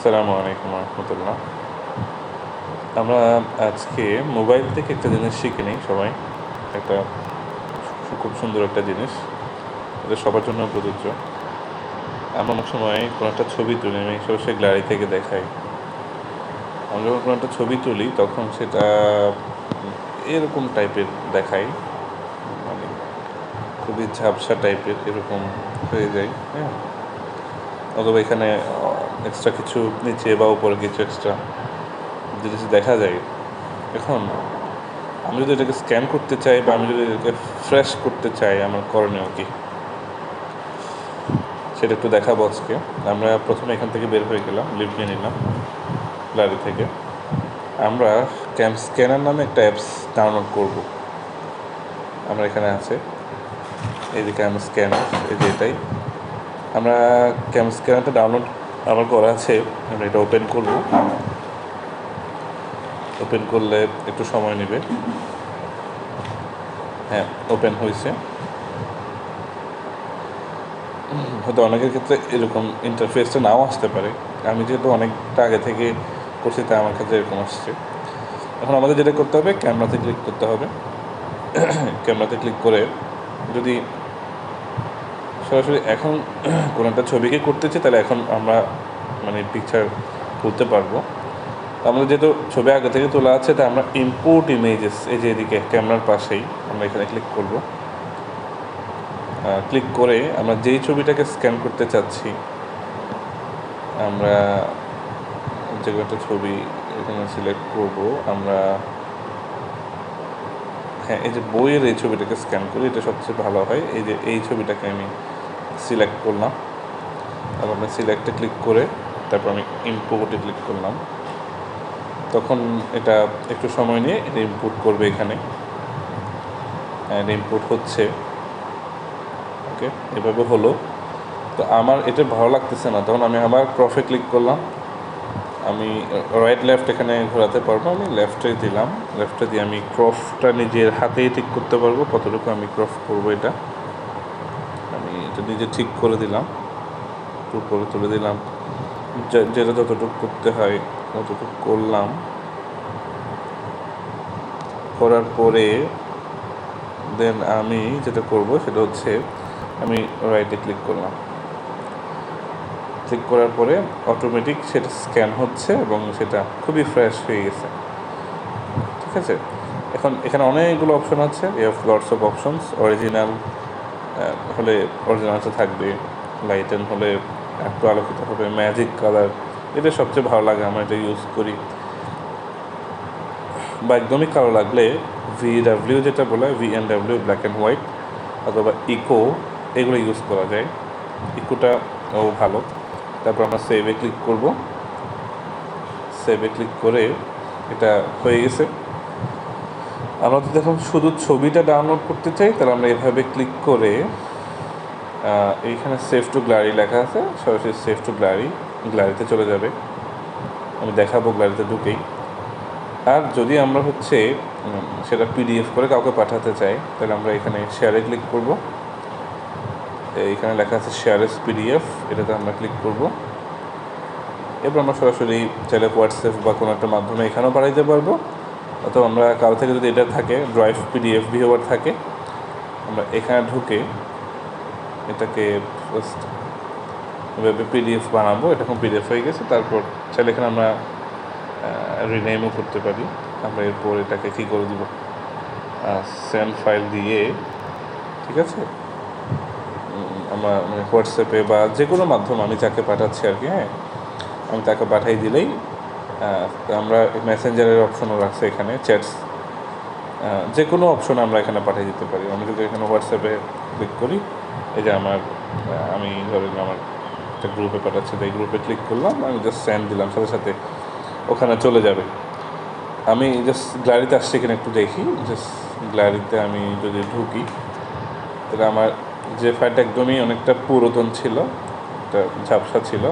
আসসালামু আলাইকুম রহমতুল্লাহ। আমরা আজকে মোবাইল থেকে একটা জিনিস শিখে নিই সবাই। একটা খুব সুন্দর একটা জিনিস, এটা সবার জন্য প্রযোজ্য। আমরা অনেক সময় কোনো একটা ছবি তুলি, আমি সে গ্যালারি থেকে দেখাই। আমরা যখন কোনো একটা ছবি তুলি তখন সেটা এরকম টাইপের দেখাই, মানে খুবই ঝাপসা টাইপের এরকম হয়ে যায়। হ্যাঁ, অথবা এখানে এক্সট্রা কিছু নিচে বা উপরে কিছু এক্সট্রা জিনিস দেখা যায়। এখন আমি যদি এটাকে স্ক্যান করতে চাই বা আমি যদি এটাকে ফ্রেশ করতে চাই, আমার করণীয় কি সেটা একটু দেখাবো আজকে। আমরা প্রথমে এখান থেকে বের হয়ে গেলাম, লিভ নিয়ে নিলাম গ্যালারি থেকে। আমরা ক্যাম স্ক্যানার নামে একটা অ্যাপস ডাউনলোড করব। আমরা এখানে আছে এইদিকে ক্যাম স্ক্যানার, এই যে এটাই। আমরা ক্যাম স্ক্যানারটা ডাউনলোড আমার করা আছে, আমরা এটা ওপেন করব। ওপেন করলে একটু সময় নেবে। হ্যাঁ, ওপেন হয়েছে। হয়তো অনেকের ক্ষেত্রে এরকম ইন্টারফেসটা নাও আসতে পারে। আমি যেহেতু অনেকটা আগে থেকে করছি তাই আমার ক্ষেত্রে এরকম আসছে। এখন আমাদের যেটা করতে হবে, ক্যামেরাতে ক্লিক করতে হবে। ক্যামেরাতে ক্লিক করে যদি সরাসরি এখন কোনো একটা ছবিকে করতেছি, তাহলে এখন আমরা মানে পিকচার তুলতে পারবো। আমাদের যেহেতু ছবি আগে থেকে তোলা আছে, তাই আমরা ইম্পোর্ট ইমেজেস, এই যে এদিকে ক্যামেরার পাশেই আমরা এখানে ক্লিক করব। ক্লিক করে আমরা যেই ছবিটাকে স্ক্যান করতে চাচ্ছি, আমরা যে কোনো একটা ছবি এখানে সিলেক্ট করব। আমরা হ্যাঁ, এই যে বইয়ের এই ছবিটাকে স্ক্যান করি, এটা সবচেয়ে ভালো হয়। এই যে এই ছবিটাকে আমি সিলেক্ট করলাম, তারপর আমি সিলেক্টে ক্লিক করে তারপর আমি ইম্পোর্টে ক্লিক করলাম। তখন এটা একটু সময় নিয়ে এটা ইম্পোর্ট করবে এখানে। ইম্পোর্ট হচ্ছে, ওকে, এভাবে হলো। তো আমার এটা ভালো লাগতেছে না, তখন আমি আবার ক্রফে ক্লিক করলাম। আমি রাইট লেফট এখানে ঘোরাতে পারবো, আমি লেফটে দিলাম। লেফটে দিয়ে আমি ক্রফটা নিজের হাতেই ঠিক করতে পারবো কতটুকু আমি ক্রফ করবো। এটা আমি এটা নিজে ঠিক করে দিলাম, উপরে তুলে দিলাম, যেটা যতটুকু করতে হয় ততটুকু করলাম। করার পরে দেন আমি যেটা করব সেটা হচ্ছে আমি রাইটে ক্লিক করলাম। ক্লিক করার পরে অটোমেটিক সেটা স্ক্যান হচ্ছে এবং সেটা খুবই ফ্রেশ হয়ে গেছে। ঠিক আছে, এখন এখানে অনেকগুলো অপশন আছে, লটস অফ অপশনস। অরিজিনাল হলে অরিজিনালটা থাকবে, লাইটেন হলে একটু আলোকিত হবে, ম্যাজিক কালার, এটা সবচেয়ে ভালো লাগে, আমরা এটা ইউজ করি। বা একদমই কালো লাগলে VW যেটা বলে, VNW ব্ল্যাক অ্যান্ড হোয়াইট, অথবা ইকো, এগুলো ইউজ করা যায়। ইকোটাও ভালো। তারপর আমরা সেভে ক্লিক করব। সেভে ক্লিক করে এটা হয়ে গেছে। আমরা যদি এখন শুধু ছবিটা ডাউনলোড করতে চাই, তাহলে আমরা এভাবে ক্লিক করে এইখানে সেভ টু গ্যালারি লেখা আছে, সরাসরি সেভ টু গ্যালারিতে চলে যাবে। আমি দেখাবো গ্যালারিতে ঢুকেই। আর যদি আমরা হচ্ছে সেটা PDF করে কাউকে পাঠাতে চাই, তাহলে আমরা এখানে শেয়ারে ক্লিক করব। এইখানে লেখা আছে শেয়ার এস PDF, এটাতে আমরা ক্লিক করব। এরপর আমরা সরাসরি চাইলে হোয়াটসঅ্যাপ বা কোনো একটা মাধ্যমে এখানেও পাঠাইতে পারবো, অথবা আমরা কারো থেকে যদি এটা থাকে, ড্রাইভ PDF ভিউয়ার থাকে, আমরা এখানে ঢুকে এটাকে ফার্স্ট ওয়েবে PDF বানাবো। এটা এখন PDF হয়ে গেছে। তারপর চাইলে এখানে আমরা রিনেমও করতে পারি। আমরা এরপর এটাকে কী করে দিব, সেন্ড ফাইল দিয়ে, ঠিক আছে, আমরা মানে হোয়াটসঅ্যাপে বা যে কোনো মাধ্যমে আমি যাকে পাঠাচ্ছি আর কি, হ্যাঁ, আমি তাকে পাঠাই দিলেই আমরা মেসেঞ্জারের অপশনও রাখছে এখানে, চ্যাটস, যে কোনো অপশন আমরা এখানে পাঠিয়ে দিতে পারি। আমি যদি এখানে হোয়াটসঅ্যাপে ক্লিক করি, এই যে আমি ধরেন আমার একটা গ্রুপে পাঠাচ্ছি, এই গ্রুপে ক্লিক করলাম, আমি জাস্ট সেন্ড দিলাম, সাথে সাথে ওখানে চলে যাবে। আমি জাস্ট গ্যালারিতে আসছি, এখানে একটু দেখি। জাস্ট গ্যালারিতে আমি যদি ঢুকি, তাহলে আমার যে ফাইলটা একদমই অনেকটা পুরাতন ছিল, একটা ঝাপসা ছিল,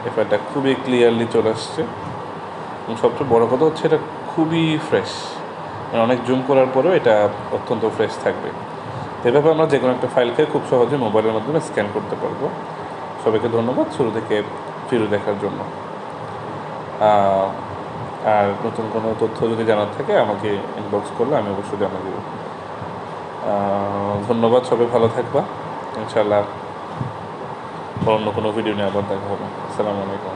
এই ফাইলটা খুবই ক্লিয়ারলি চলে আসছে। এবং সবচেয়ে বড় কথা হচ্ছে এটা খুবই ফ্রেশ, মানে অনেক জুম করার পরেও এটা অত্যন্ত ফ্রেশ থাকবে। এভাবে আমরা যে কোনো একটা ফাইলকে খুব সহজে মোবাইলের মাধ্যমে স্ক্যান করতে পারবো। সবাইকে ধন্যবাদ শুরু থেকে ভিডিও দেখার জন্য। আর নতুন কোনো তথ্য যদি জানার থাকে আমাকে ইনবক্স করলে আমি অবশ্যই জানিয়ে দেবো। ধন্যবাদ, সবাই ভালো থাকবা। ইনশাআল্লাহ অন্য কোনো ভিডিও নিয়ে আবার দেখা হবে। আসসালামু আলাইকুম।